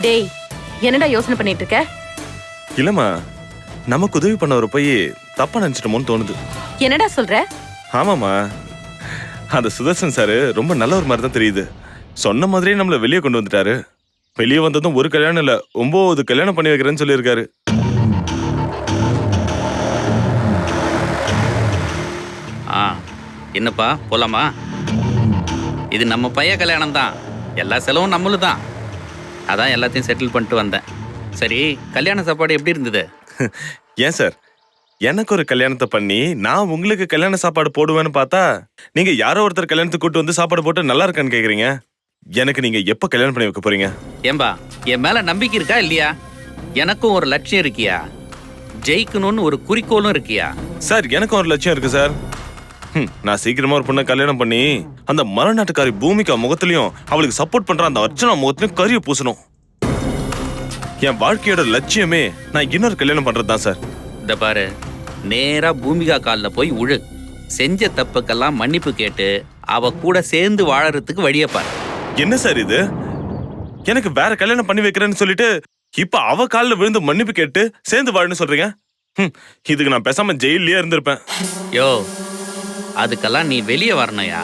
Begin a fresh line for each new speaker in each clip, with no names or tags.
டேய், என்னடா யோசனை பண்ணிட்டு இருக்க?
இல்லம்மா, நமக்கு உதவி பண்ணவரை போய் தப்பா நினைச்சிட்டோமோன்னு தோணுது.
என்னடா சொல்ற?
ஆமாமா, அந்த சுதர்சன் சாரு ரொம்ப நல்லவர் மாதிரி தான் தெரியுது. சொன்ன மாதிரியே நம்மள வெளியே கொண்டு வந்துட்டாரு. வெளியே வந்ததும் ஒரு கல்யாணம் இல்ல, 9 கல்யாணம் பண்ணி வைக்கிறேன்னு சொல்லியிருக்காரு.
என்னப்பா போலாமா? இது நம்ம பையன் கல்யாணம் தான், எல்லா செலவும் நம்மளும் தான். அதான் எல்லாத்தையும் செட்டில் பண்ணிட்டு வந்தேன். சரி, கல்யாண சாப்பாடு எப்படி இருந்தது?
ஏன் சார், எனக்கு ஒரு கல்யாணத்தை பண்ணி நான் உங்களுக்கு கல்யாண சாப்பாடு போடுவேன்னு பார்த்தா நீங்க யாரோ ஒருத்தர் கல்யாணத்துக்கு கூட்டு வந்து சாப்பாடு போட்டு நல்லா இருக்கான்னு கேக்குறீங்க. எனக்கு நீங்க எப்ப கல்யாணம் பண்ணி வைக்க போறீங்க?
ஏம்பா, என் மேல நம்பிக்கை இருக்கா இல்லையா? எனக்கும் ஒரு லட்சியம் இருக்கியா? ஜெயிக்கணும்னு ஒரு குறிக்கோளும் இருக்கியா?
சார், எனக்கும் ஒரு லட்சியம் இருக்கு சார். நான் சீக்கிரமா ஒரு பொண்ணை கல்யாணம் பண்ணி அந்த மரநாட்டுக்காரி பூமிகா முகத்திலையும் அவளுக்கு சப்போர்ட் பண்ற அந்த அர்ச்சனா முகத்திலையும் கரிய பூசணும். என் வாழ்க்கையோட லட்சியமே நான் இன்னொரு கல்யாணம் பண்றதுதான் சார்.
இந்த பாரு, நேரா பூமிகா காலில் போய் உழு. செஞ்ச தப்புக்கெல்லாம் மன்னிப்பு கேட்டு அவ கூட சேர்ந்து வாழறதுக்கு வழியை பாரு.
என்ன சார் இது? எனக்கு வேற கல்யாணம் பண்ணி வைக்கிறேன்னு சொல்லிட்டு இப்ப அவ காலில் விழுந்து மன்னிப்பு கேட்டு சேர்ந்து வாழன்னு சொல்றீங்க? இதுக்கு நான் பேசாம ஜெயிலே இருந்திருப்பேன்.
யோ, அதுக்கெல்லாம் நீ வெளியே வரணையா?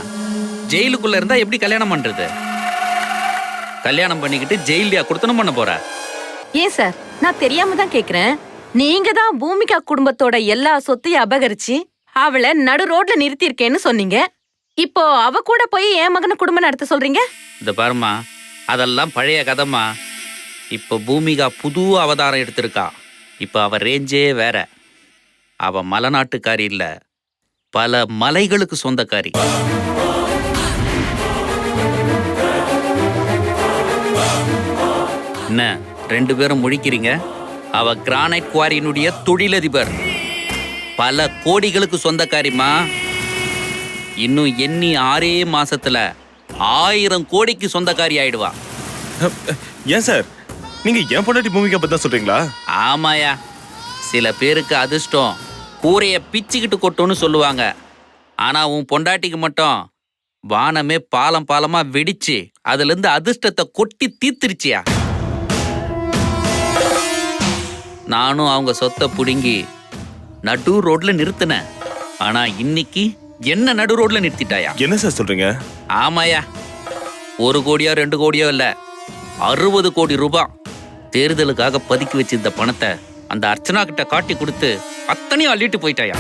ஜெயிலுக்குள்ள இருந்தா எப்படி கல்யாணம் பண்றது? கல்யாணம் பண்ணிக்கிட்டு ஜெயிலியா கொடுத்தனும் பண்ண போற?
ஏன் சார், நான் தெரியாம தான் கேக்குறேன். நீங்க தான் பூமிகா குடும்பத்தோட எல்லா சொத்தையும் அபகரிச்சு அவளை நடு ரோட்ல நிறுத்தி இருக்கேன்னு சொன்னீங்க. இப்போ அவ கூட போய் என் மகனை குடும்பம் நடத்த சொல்றீங்க?
இந்த பாருமா, அதெல்லாம் பழைய கதைமா. இப்போ பூமிகா புது அவதாரம் எடுத்திருக்கா. இப்போ அவ ரேஞ்சே வேற. அவ மலைநாட்டுக்காரி இல்ல, பல மலைகளுக்கு சொந்தக்காரி. என்ன 2 பேரும் முழிக்கிறீங்க? அவ கிரானைட் குவாரியினுடைய தொழிலதிபர், பல கோடிகளுக்கு சொந்தக்காரிமா. இன்னும் எண்ணி 6 மாசத்துல 1000 கோடிக்கு சொந்தக்காரி ஆயிடுவா.
ஏன் சார், நீங்க என் பொண்டாட்டி பூமிகா பத்தி தான் சொல்றீங்களா?
ஆமாயா, சில பேருக்கு அதிர்ஷ்டம் கூரைய பிச்சுக்கிட்டு கொட்டும்னு சொல்லுவாங்க. ஆனா உன் பொண்டாட்டிக்கு மட்டும் வானமே பாலம் பாலமா வெடிச்சு அதுல இருந்து அதிர்ஷ்டத்தை கொட்டி தீர்த்திருச்சியா. நானும் அவங்க சொத்தை புடுங்கி நடு ரோட்ல நிறுத்தினேன். ஆனா இன்னைக்கு என்ன நடு ரோட்ல நிறுத்திட்டாயா?
என்ன சார் சொல்றீங்க?
ஆமாயா, 1 கோடியோ 2 கோடியோ இல்ல, 60 கோடி ரூபாய் தேர்தலுக்காக பதுக்கி வச்சிருந்த பணத்தை அந்த அர்ச்சனா கிட்ட காட்டி கொடுத்து அத்தனையும் அள்ளிட்டு போயிட்டாயா.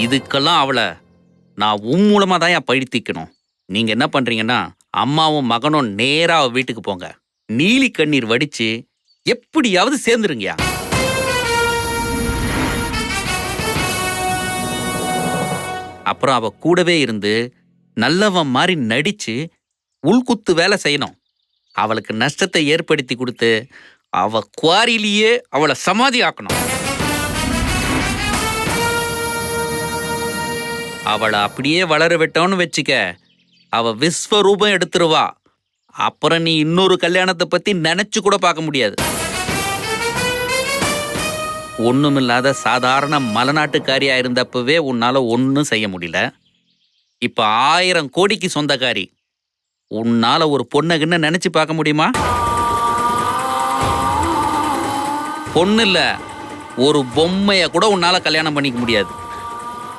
இதுக்கெல்லாம் அவளை நான் உன் மூலமா தான் பழித்திக்கணும். நீங்க என்ன பண்றீங்கன்னா, அம்மாவும் மகனும் நேரா வீட்டுக்கு போங்க. நீலி கண்ணீர் வடிச்சு எப்படியாவது சேர்ந்துருங்கயா. அப்புறம் அவ கூடவே இருந்து நல்லவன் மாதிரி நடிச்சு உள்குத்து வேலை செய்யணும். அவளுக்கு நஷ்டத்தை ஏற்படுத்தி கொடுத்து அவ குவாரிலேயே அவளை சமாதி ஆக்கணும். அவளை அப்படியே வளர விட்டோன்னு வச்சுக்க, அவ விஸ்வரூபம் எடுத்துருவா. அப்புறம் நீ இன்னொரு கல்யாணத்தை பத்தி நினைச்சு கூட பார்க்க முடியாது. ஒண்ணுமில்லாத சாதாரண மலைநாட்டுக்காரியா இருந்தப்பவே உன்னால ஒன்னும் செய்ய முடியல. இப்ப 1000 கோடிக்கு சொந்தக்காரி. உன்னால ஒரு பொண்ணுக்குன்னு நினைச்சு பார்க்க முடியுமா? பொண்ணு இல்ல, ஒரு பொம்மைய கூட உன்னால கல்யாணம் பண்ணிக்க முடியாது.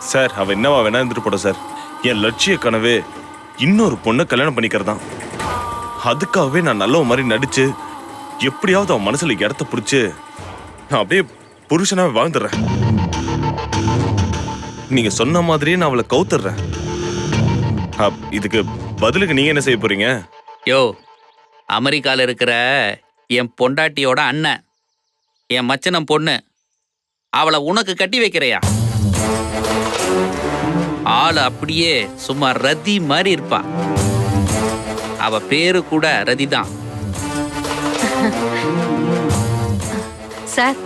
சார், அவ என்னவா வேணா இருந்துட்டு போட சார். என் லட்சிய கனவே இன்னொரு பொண்ணை கல்யாணம் பண்ணிக்கிறதான். அதுக்காகவே நான் நல்ல மாதிரி நடிச்சு எப்படியாவது அவன் மனசுல இடத்த பிடிச்சு நான் அப்படியே புருஷனாவே வாழ்ந்துடுறேன். நீங்க சொன்ன மாதிரியே நான் அவளை கவுத்துறேன். இதுக்கு பதிலுக்கு நீங்க என்ன செய்ய போறீங்க?
யோ, அமெரிக்கால இருக்கிற என் பொண்டாட்டியோட அண்ணன், என் மச்சனம் பொண்ணு, அவளை உனக்கு கட்டி வைக்கிறையா? ஆளு அப்படியே சும்மா ரதி மாதிரி இருப்பா. அவ பேரு கூட ரதி தான்.
சார்,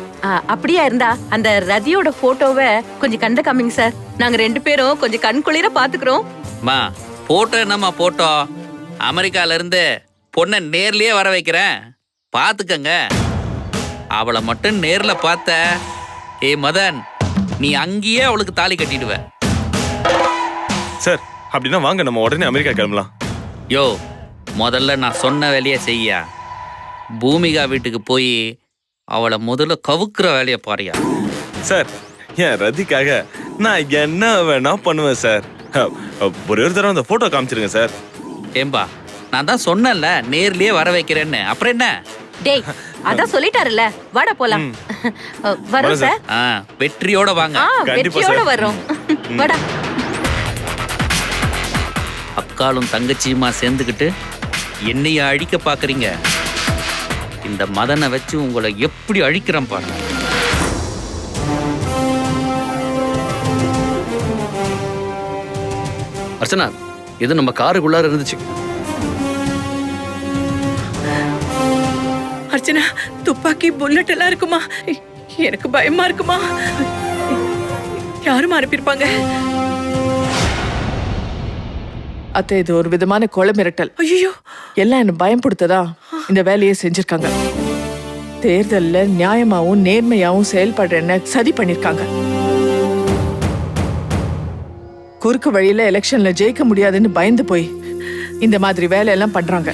அப்படியா இருந்தா அந்த ரதியோட போட்டோவை கொஞ்சம் கண்ட காமிங்க சார். நாங்க 2 பேரும் கொஞ்சம் கண் குளிர பாத்துக்கிறோம்.
மா, போட்டோ என்னம்மா போட்டோ? அமெரிக்கால இருந்து பொண்ணை நேர்லயே வர வைக்கிறேன், பாத்துக்கங்க. அவளை மட்டும் நேர்ல பார்த்த, ஏ மதன், நீ அங்கேயே அவளுக்கு தாலி கட்டிடுவ.
சார், அப்படின்னா வாங்க நம்ம உடனே அமெரிக்கா கிளம்பலாம்.
யோ, முதல்ல நான் சொன்ன வேலையை செய்யா. பூமிகா வீட்டுக்கு போய் அவளை முதல்ல கவுக்குற வேலையை பாரியா.
சார், என் ரதிக்காக நான் என்ன வேணா பண்ணுவேன் சார். ஒரே ஒரு தடவை அந்த போட்டோ காமிச்சிருங்க சார்.
ஏம்பா, நான் தான் சொன்னேன்ல நேர்லயே வர வைக்கிறேன்னு. அப்புறம் என்ன?
டேய், அதான் சொல்லிட்டாருல்ல, வாடா போலாம். வரோம் சார்.
வெற்றியோட வாங்க.
கண்டிப்பா
வெற்றியோட
சார்.
வரோம். வாடா.
அக்காலும் தங்கச்சியுமா சேர்ந்துக்கிட்டு என்னைய அழிக்க பாக்குறீங்க. இந்த மதனை வச்சு உங்களை எப்படி அழிக்கிறேன் பாருங்க.
அர்ச்சனா, இது நம்ம காருக்குள்ளார இருந்துச்சு.
அர்ச்சனா, துப்பாக்கி புல்லட் எல்லாம் இருக்குமா? எனக்கு பயமா இருக்குமா? யாரும் அனுப்பியிருப்பாங்க?
அத்தை, இது ஒரு விதமான கொலை மிரட்டல்.
ஐயோ,
எல்லாம் என்ன பயப்படுத்ததா இந்த வேலையை செஞ்சிருக்காங்க. தேர்தல்ல நியாயமாவும் நேர்மையாவும் செயல்படுறேன்னு சதி பண்ணிருக்காங்க. குறுக்கு வழியில எலெக்ஷன்ல ஜெயிக்க முடியாதுன்னு பயந்து போய் இந்த மாதிரி வேலையெல்லாம் பண்றாங்க.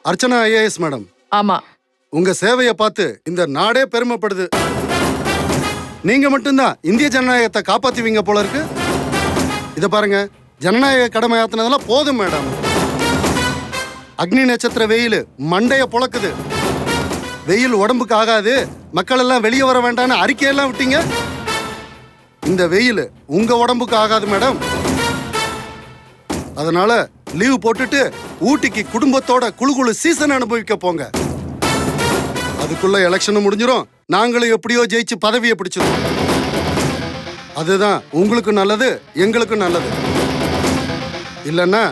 அர்ச்சனா ஐஏஎஸ் மேடம்,
ஆமா,
உங்க சேவையை பார்த்து இந்த நாடே பெருமைப்படுது. நீங்க மட்டும்தான் இந்திய ஜனநாயகத்தை காப்பாத்துவீங்க போல இருக்கு. இத பாருங்க, ஜனநாயக கடமை ஆத்தினதெல்லாம் போதும் மேடம். அக்னி நட்சத்திர வெயில் மண்டைய பொளக்குது. வெயில் உடம்புக்கு ஆகாது, மக்கள் எல்லாம் வெளியே வர வேண்டாம்னு அறிக்கையெல்லாம் விட்டீங்க. இந்த வெயில் உங்க உடம்புக்கு ஆகாது மேடம். அதனால லீவ் போட்டுட்டு ஊட்டிக்கு குடும்பத்தோட குழு சீசன் அனுபவிக்க போங்க. அதுக்குள்ள எலெக்ஷனும் முடிஞ்சிரும், நாங்களும் எப்படியோ ஜெயிச்சு பதவியை பிடிச்சிரும். அதுதான் உங்களுக்கு நல்லது, எங்களுக்கும் நல்லது. இல்லைன்னா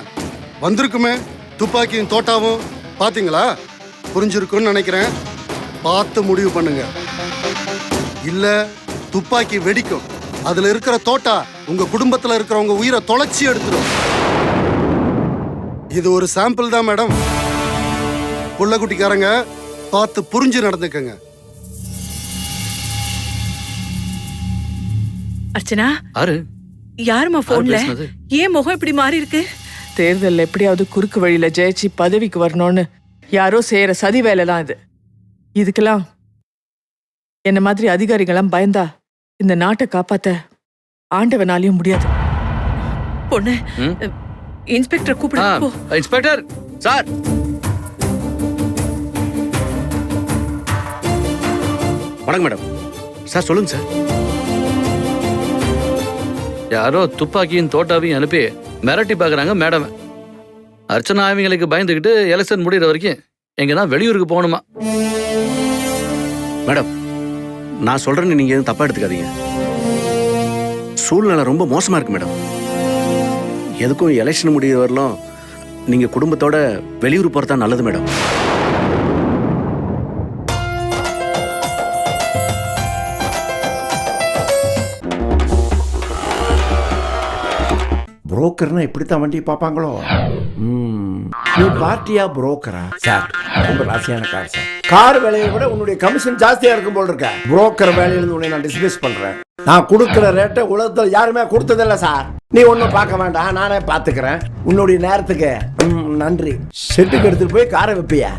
வந்திருக்குமே துப்பாக்கியும் தோட்டாவும், பாத்தீங்களா? புரிஞ்சிருக்குன்னு நினைக்கிறேன். பார்த்து முடிவு பண்ணுங்க. இல்ல துப்பாக்கி வெடிக்கும், அதுல இருக்கிற தோட்டா உங்க குடும்பத்துல இருக்கிறவங்க உயிரை தொலைச்சி எடுத்துரும். இது ஒரு சாம்பிள் தான் மேடம். புள்ளக்குட்டிக்காரங்க பார்த்து புரிஞ்சு நடந்துக்கங்க.
அர்ச்சனா,
ஆறு
யாருமா போன்ல?
பேசுனது?
ஏன் முகம் இப்படி மாறி இருக்கு?
தேர்தல்ல எப்படியாவது குறுக்கு வழியில ஜெயிச்சு பதவிக்கு வரணும்னு யாரோ செய்யற சதி வேலை தான் இது. இதுக்கெல்லாம் என்ன மாதிரி அதிகாரிகள்லாம் பயந்தா இந்த நாட்டை காப்பாத்த ஆண்டவனாலையும் முடியாது.
பொண்ணு, இன்ஸ்பெக்டர் கூப்பிடு போ.
இன்ஸ்பெக்டர் சார்,
வணக்கம் மேடம். சார் சொல்லுங்க சார்.
யாரோ துப்பாக்கியும் தோட்டாவையும் அனுப்பி மிரட்டி பாக்குறாங்க மேடம். அர்ச்சனா அவங்களுக்கு பயந்துக்கிட்டு எலெக்ஷன் முடிகிற வரைக்கும் எங்கன்னா வெளியூருக்கு போகணுமா?
மேடம், நான் சொல்றேன்னு நீங்க எதுவும் தப்பா எடுத்துக்காதீங்க. சூழ்நிலை ரொம்ப மோசமா இருக்கு மேடம். எதுக்கும் எலெக்ஷன் முடிகிற வரலும் நீங்க குடும்பத்தோட வெளியூர் போறதா நல்லது மேடம்.
புரோக்கர்னா இப்படித்தான் வண்டியை பார்ப்பாங்களோ? நீ பார்ட்டியா புரோக்கரா? சார் ரொம்ப ராசியான கார் சார். கார் வேலையை விட உன்னுடைய கமிஷன் ஜாஸ்தியா இருக்கும் போல் இருக்க. புரோக்கர் வேலையிலிருந்து உன்னை நான் டிஸ்மிஸ் பண்றேன். நான் கொடுக்குற ரேட்டை உலகத்தில் யாருமே கொடுத்ததில்ல சார். நீ ஒன்றும் பார்க்க வேண்டாம், நானே பார்த்துக்கிறேன். உன்னுடைய நேரத்துக்கு நன்றி. செட்டுக்கு எடுத்துட்டு போய் காரை வைப்பியா?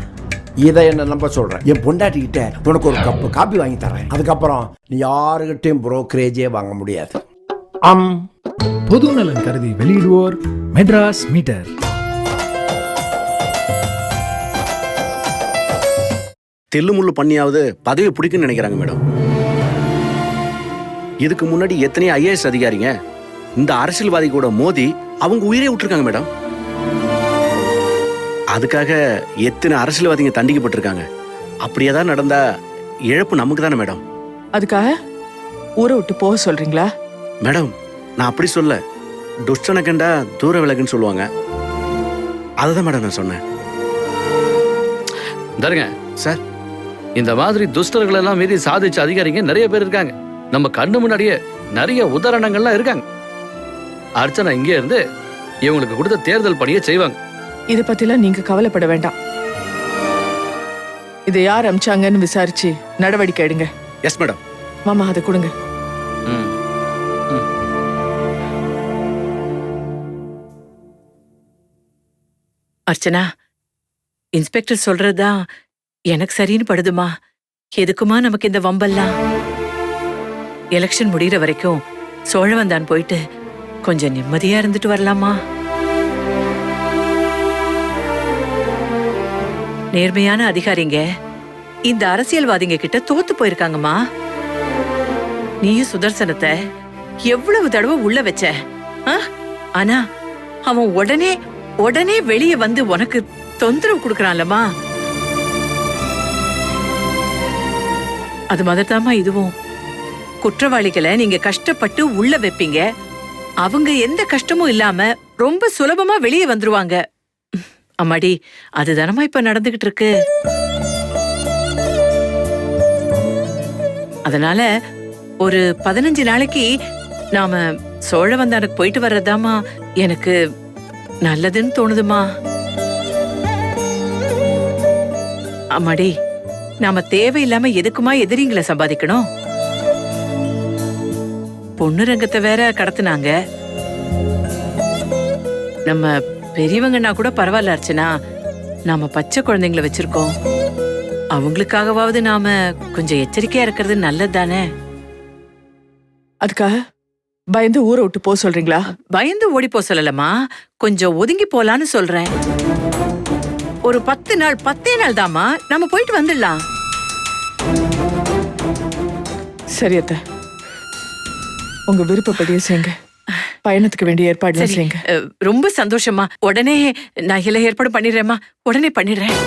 இதை என்ன நம்ப சொல்றேன். என் பொண்டாட்டிக்கிட்ட உனக்கு ஒரு கப்பு காப்பி வாங்கி தரேன். அதுக்கப்புறம் நீ யாருக்கிட்டையும் புரோக்கரேஜே வாங்க முடியாது.
பொதுநலன் கருதி வெளியிடுவோர் மெட்ராஸ் மீட்டர்.
தெல்லுமுள்ளு பண்ணியாவது பதவி பிடிக்குன்னு நினைக்கிறாங்க மேடம். இதுக்கு முன்னாடி எத்தனை ஐஏஎஸ் அதிகாரிங்க இந்த அரசியல்வாதி கூட மோதி அவங்க உயிரை விட்டுருக்காங்க மேடம். அதுக்காக எத்தனை அரசியல்வாதிங்க தண்டிக்கப்பட்டிருக்காங்க. அப்படி ஏதாவது நடந்தா இழப்பு நமக்கு தானே மேடம்.
அதுக்காக ஊரை விட்டு போக சொல்றீங்களா?
மேடம், நான் அப்படி சொல்ல. துஷ்டனை கண்டா தூர விலகுன்னு சொல்லுவாங்க. அதுதான் மேடம் நான் சொன்னேன்.
தருங்க
சார்,
இந்த மாதிரி துஷ்டர்கள் எல்லாம் மீறி சாதிச்ச அதிகாரிங்க நிறைய பேர் இருக்காங்க. நம்ம கண்ணு முன்னாடியே நிறைய உதாரணங்கள்லாம் இருக்காங்க. அர்ச்சனா இங்கே இருந்து இவங்களுக்கு கொடுத்த தேர்தல் பணியை செய்வாங்க.
இதை பத்திலாம் நீங்க கவலைப்பட வேண்டாம். இதை யார் அமிச்சாங்கன்னு விசாரிச்சு நடவடிக்கை எடுங்க.
Yes madam.
மாமா அதை கொடுங்க.
ம்.
அர்ச்சனா, இன்ஸ்பெக்டர் சொல்றதுதான் எனக்கு சரின்னு படுதுமா. எதுக்குமா நமக்கு இந்த வம்பெல்லாம்? எலெக்ஷன் முடிகிற வரைக்கும் சோழவந்தான் போயிட்டு கொஞ்சம் நிம்மதியா இருந்துட்டு வரலாமா? நேர்மையான அதிகாரிங்க இந்த அரசியல்வாதிங்க கிட்ட தோத்து போயிருக்காங்கம்மா. நீயும் சுதர்சனத்தை எவ்வளவு தடவை உள்ள வச்ச, ஆனா அவன் உடனே வெளியே வந்து உனக்கு தொந்தரவு கொடுக்கறான்லமா. அது மாதிரிதாம்மா இதுவும். குற்றவாளிகளை நீங்க கஷ்டப்பட்டு உள்ள வைப்பீங்க, அவங்க எந்த கஷ்டமும் இல்லாம ரொம்ப சுலபமா வெளியே வந்துருவாங்க. அம்மாடி, அதுதானமா இப்ப நடந்துகிட்டு இருக்கு. அதனால ஒரு 15 நாளைக்கு நாம சோழவந்தானுக்கு போயிட்டு வர்றதாமா எனக்கு நல்லதுன்னு தோணுதுமா. அம்மாடி, நாம தேவையில்லாம எதுக்குமா எதிரிங்களை சம்பாதிக்கணும்? பொண்ணு ரங்கத்தை வேற கடத்துனாங்க. நம்ம பெரியவங்கன்னா கூட பரவாயில்ல அர்ச்சனா, நாம பச்சை குழந்தைங்களை வச்சிருக்கோம். அவங்களுக்காகவாவது நாம கொஞ்சம் எச்சரிக்கையா இருக்கிறது நல்லது தானே?
அதுக்காக பயந்து ஊரை விட்டு போக சொல்றீங்களா?
பயந்து ஓடி போ சொல்லலமா, கொஞ்சம் ஒதுங்கி போலான்னு சொல்றேன். ஒரு 10 நாள் தாமா, நம்ம போயிட்டு வந்துடலாம்.
சரி அத்தை, உங்க விருப்பப்படியே செய்யுங்க. பயணத்துக்கு வேண்டிய ஏற்பாடு
சரி,
செய்யுங்க.
ரொம்ப சந்தோஷமா. உடனே நான் எல்லா ஏற்பாடு பண்ணிடுறேம்மா, உடனே பண்ணிடுறேன்.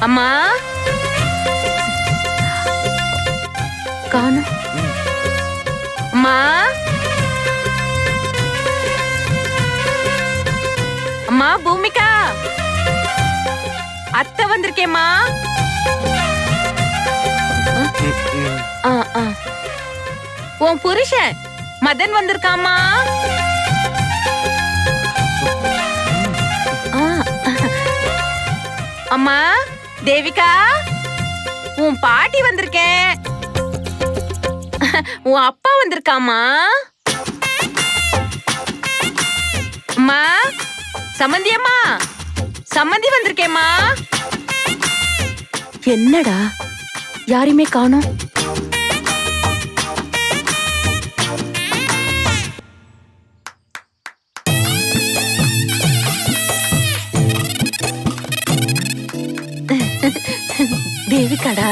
அம்மா காணோம். அம்மா, அம்மா பூமிகா, அத்தை வந்திருக்கேம்மா. உன் புருஷன் மதன் வந்திருக்காமா. அம்மா தேவிகா, உன் பாட்டி வந்திருக்கேன். உன் அப்பா வந்திருக்காமா. அம்மா சம்மந்தி, அம்மா சம்மந்தி வந்திருக்கேம்மா. என்னடா யாரையுமே காணோம்? தேவிகாடா.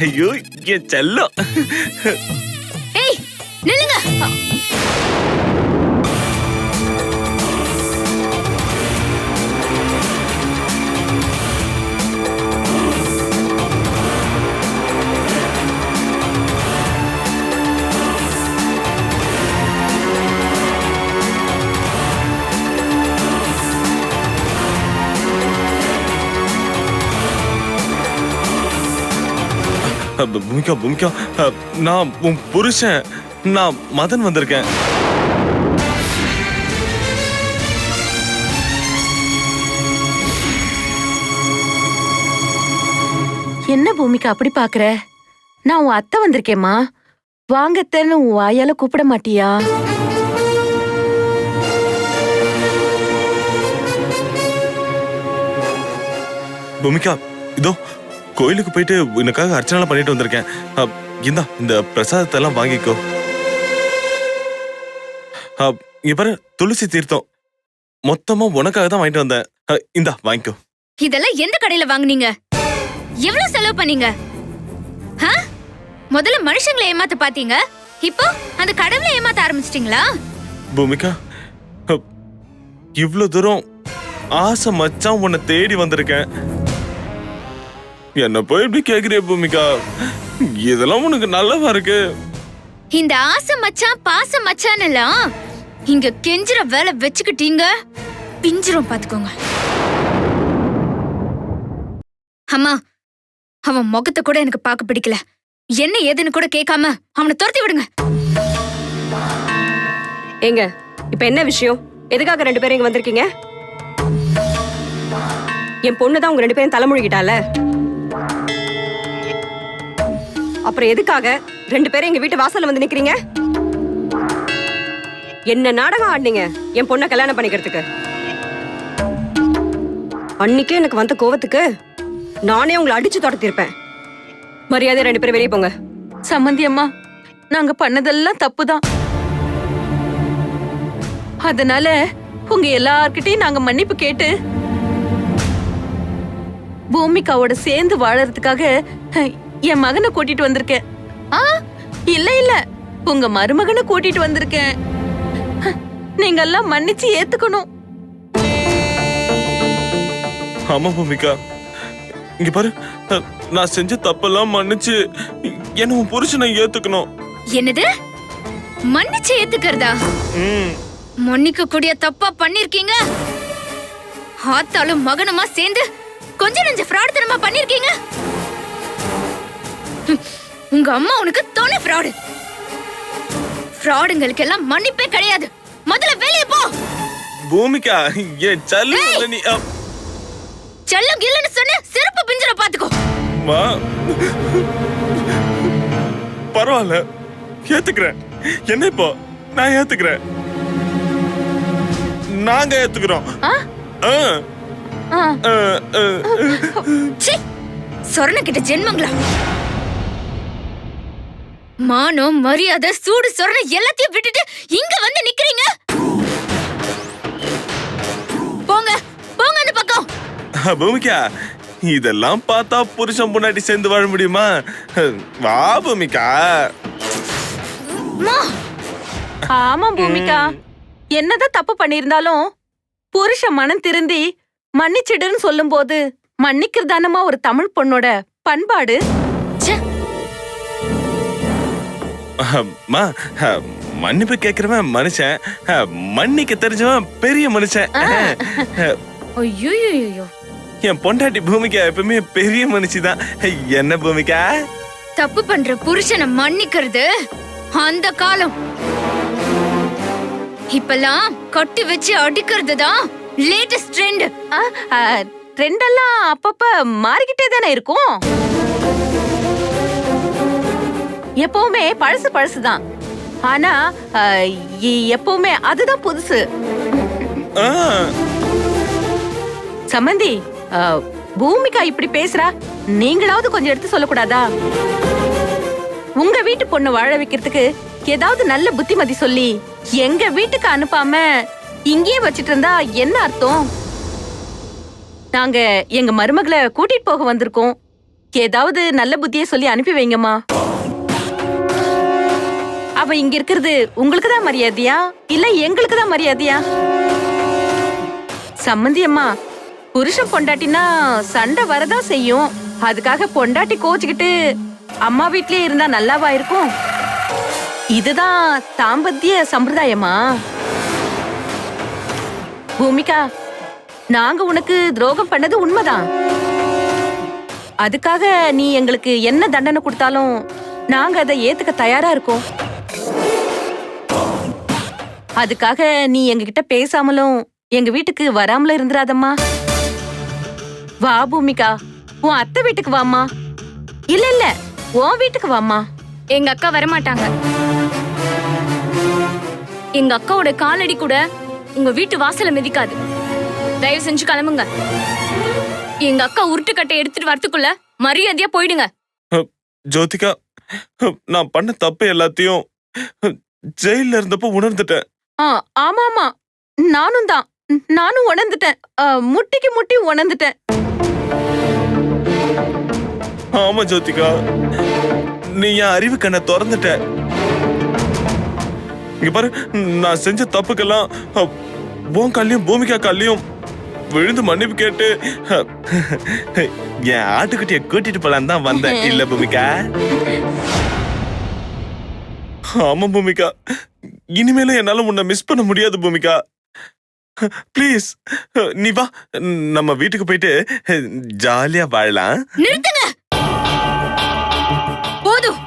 ஐயோ என் செல்லம்.
ஏய் நில்லுங்க.
பூமிகா, பூமிகா, நான் உன் புருஷன், நான் மதன் வந்திருக்கேன்.
என்ன பூமிகா அப்படி பாக்குற? நான் உன் அத்தை வந்திருக்கேம்மா. வாங்கத்தன்னு உன் வாயால கூப்பிட மாட்டியா?
பூமிகா இதோ கோயிலுக்கு போயிட்டு உனக்காக அர்ச்சனை பண்ணிட்டு வந்திருக்கேன். இந்தா இந்த பிரசாதத்தை எல்லாம் வாங்கிக்கோ. இவரு துளசி தீர்த்தம் மொத்தமா உனக்காக தான் வாங்கிட்டு வந்தேன். இந்தா வாங்கிக்கோ.
இதெல்லாம் எந்த கடையில வாங்குனீங்க? எவ்வளவு செலவு பண்ணீங்க? முதல்ல மனுஷங்களை ஏமாத்த பாத்தீங்க, இப்போ அந்த கடவுளை ஏமாத்த ஆரம்பிச்சிட்டீங்களா?
பூமிகா, இவ்வளவு தூரம் ஆசை மச்சான் உன்னை தேடி வந்திருக்கேன். என்ன போய் இப்படி கேக்குறிய பூமிகா? இதெல்லாம் உனக்கு நல்லவா இருக்கு?
இந்த ஆசை மச்சான் பாச மச்சான் எல்லாம் இங்க கெஞ்சுற வேலை வச்சுக்கிட்டீங்க, பிஞ்சிரும் பாத்துக்கோங்க. அம்மா, அவன் முகத்தை கூட எனக்கு பார்க்க பிடிக்கல. என்ன ஏதுன்னு கூட கேட்காம அவனை துரத்தி விடுங்க.
ஏங்க, இப்ப என்ன விஷயம்? எதுக்காக 2 பேரும் இங்க வந்திருக்கீங்க? என் பொண்ணுதான் உங்க 2 பேரும் தலைமுழுகிட்டால, அப்புறம் எதுக்காக 2 பேரும் எங்க வீட்டு வாசல்ல வந்து நிக்கிறீங்க? என்ன நாடகம் ஆடினீங்க என் பொண்ணை கல்யாணம் பண்ணிக்கிறதுக்கு? அன்னைக்கே எனக்கு வந்த கோவத்துக்கு நானே உங்களை அடிச்சு தொடர்த்திருப்பேன். மரியாதை 2 பேரும் வெளியே போங்க.
சம்மந்தி அம்மா, நாங்க பண்ணதெல்லாம் தப்புதான். அதனால உங்க எல்லார்கிட்டயும் நாங்க மன்னிப்பு கேட்டு பூமிகாவோட சேர்ந்து வாழறதுக்காக என் மகனை கூட்டிட்டு வந்திருக்கேன். இல்ல இல்ல, உங்க மருமகனை கூட்டிட்டு வந்திருக்கேன். நீங்க எல்லாம் மன்னிச்சு ஏத்துக்கணும்.
ஆமா பூமிகா, இங்க பாரு, நான் செஞ்ச தப்பெல்லாம் மன்னிச்சு என்ன உன் புருஷனை ஏத்துக்கணும்.
என்னது? மன்னிச்சு ஏத்துக்கிறதா? மன்னிக்க கூடிய தப்பா பண்ணிருக்கீங்க. ஆத்தாலும் மகனுமா சேர்ந்து கொஞ்சம் நெஞ்ச ஃப்ராட் தனமா பண்ணிருக்கீங்க. உங்க அம்மா உனக்கு தோணி ஃப்ராடு. ஃப்ராடுங்களுக்கு எல்லாம் மன்னிப்பே கிடையாது. முதல்ல வெளியே போ.
பூமிகா, ஏன் சல்லு நீ
செல்லம் இல்லன்னு சொன்ன சிறப்பு பிஞ்சற பாத்துக்கோ.
பரவாயில்ல, ஏத்துக்கிறேன். என்ன இப்போ நான் ஏத்துக்கிறேன். நாங்க ஏத்துக்கிறோம்.
சொரண கிட்ட ஜென்மங்களா? மானம் மரியாதை சூடு சொரண எல்லாத்தையும் விட்டுட்டு இங்க வந்து நிக்கிறீங்க. போங்க போங்க அந்த பக்கம்.
பூமிகா, இதெல்லாம் பார்த்தா புருஷன் பொண்டாட்டி சேர்ந்து வாழ முடியுமா? வா பூமிகா.
ஆமா பூமிகா, என்னதான் தப்பு பண்ணிருந்தாலும் புருஷ மனம் திருந்தி மன்னிச்சிடுன்னு சொல்லும் போது மன்னிக்கிறதானமா ஒரு தமிழ் பொண்ணோட பண்பாடு.
மன்னிப்பு கேக்குறவன் மனுஷன், மன்னிக்க தெரிஞ்சவன் பெரிய மனுஷன்.
ஐயோ,
என் பொண்டாட்டி பூமிகா எப்பவுமே பெரிய மனுஷிதான். என்ன பூமிகா?
தப்பு பண்ற புருஷனை மன்னிக்கிறது அந்த காலம். இப்பெல்லாம் கட்டி வச்சு அடிக்கிறது தான் லேட்டஸ்ட் ட்ரெண்ட்.
ட்ரெண்ட் எல்லாம் அப்பப்ப மாறிக்கிட்டே தானே இருக்கும். எப்பவுமே பழசு பழசுதான். ஆனா எப்பவுமே அதுதான் புதுசு. சம்மந்தி, பூமிகா இப்படி பேசுறா, நீங்களாவது கொஞ்சம் எடுத்து சொல்லக்கூடாதா? உங்க வீட்டு பொண்ணு வாழ வைக்கிறதுக்கு ஏதாவது நல்ல புத்திமதி சொல்லி எங்க வீட்டுக்கு அனுப்பாம இங்கேயே வச்சிட்டு இருந்தா என்ன அர்த்தம்? நாங்க எங்க மருமகளை கூட்டிட்டு போக வந்திருக்கோம். ஏதாவது நல்ல புத்தியை சொல்லி அனுப்பி வைங்கம்மா. அவ இங்க இருக்கிறது உங்களுக்கு தான் மரியாதையா இல்ல எங்களுக்கு தான் மரியாதையா? சம்மந்தி அம்மா, புருஷன் பொண்டாட்டினா சண்டை வரதான் செய்யும். அதுக்காக பொண்டாட்டி கோச்சுக்கிட்டு அம்மா வீட்லயே இருந்தா நல்லாவா இருக்கும்? இதுதான் தாம்பத்திய சம்பிரதாயமா? பூமிகா, நாங்க உனக்கு துரோகம் பண்ணது உண்மைதான். அதுக்காக நீ எங்களுக்கு என்ன தண்டனை கொடுத்தாலும் நாங்க அதை ஏத்துக்க தயாரா இருக்கோம். அதுக்காக நீ எங்ககிட்ட பேசாமலும் எங்க வீட்டுக்கு வராமலும் இருந்துராதம்மா. வா பூமிகா, உன் அத்தை வீட்டுக்கு வாமா. இல்ல இல்ல, உன் வீட்டுக்கு வாமா.
எங்க அக்கா வரமாட்டாங்க. எங்க அக்காவோட காலடி கூட உங்க வீட்டு வாசல மிதிக்காது. தயவு செஞ்சு கிளம்புங்க. எங்க அக்கா உருட்டுக்கட்டை எடுத்துட்டு வரதுக்குள்ள மரியாதையா போயிடுங்க.
ஜோதிகா, நான் பண்ண தப்பு எல்லாத்தையும் ஜெயில இருந்தப்போ உணர்ந்துட்டேன்.
ஆமா ஆமா, நானும் உணர்ந்துட்டேன். முட்டிக்கு முட்டி உணர்ந்துட்டேன்.
ஆமா ஜோதிகா, நீ என் அறிவு கண்ணை திறந்துட்ட. இங்க பாரு, நான் செஞ்ச தப்புக்கெல்லாம் உன் கல்லையும் பூமிகா கல்லையும் விழுந்து மன்னிப்பு கேட்டு என் ஆட்டுக்குட்டிய கூட்டிட்டு போலான்னு தான் வந்தேன். இல்ல பூமிகா? ஆமா பூமிகா, இனிமேலும் என்னால உன்னை மிஸ் பண்ண முடியாது பூமிகா. ப்ளீஸ் நீ வா, நம்ம வீட்டுக்கு போயிட்டு ஜாலியா வாழலாம்.
நிறுத்துங்க. போதும்,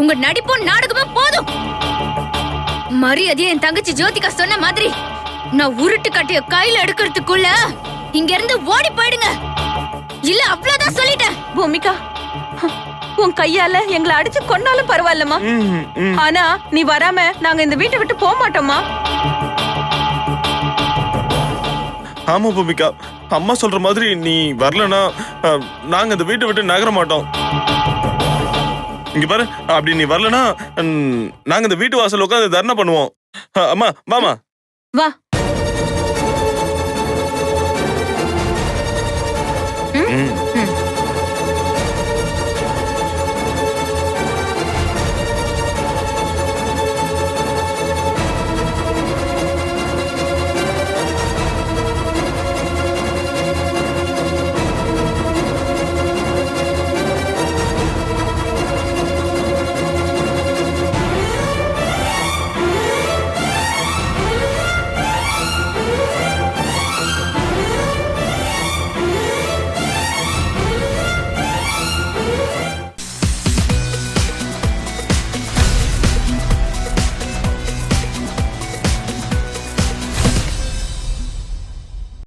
உங்க நடிப்பும் நாடகமும் போதும். மரியாதையா என் தங்கச்சி ஜோதிகா சொன்ன மாதிரி நான் உருட்டு கட்டைய கையில எடுக்கிறதுக்குள்ள இங்க இருந்து ஓடி போயிடுங்க. இல்ல அவ்வளவுதான் சொல்லிட்டேன்.
பூமிகா, உன் கையால எங்களை அடிச்சு கொன்னாலும் பரவாயில்லம்மா. ஆனா நீ வராம நாங்க இந்த வீட்டை விட்டு போக மாட்டோமா?
ஆமா பூமிகா, அம்மா சொல்ற மாதிரி நீ வரலனா நாங்க இந்த வீட்டை விட்டு நகர மாட்டோம். இங்க பாரு, அப்படி நீ வரலனா நாங்க இந்த வீட்டு வாசல் உட்காந்து தர்ணா பண்ணுவோம். அம்மா வாமா.
வா.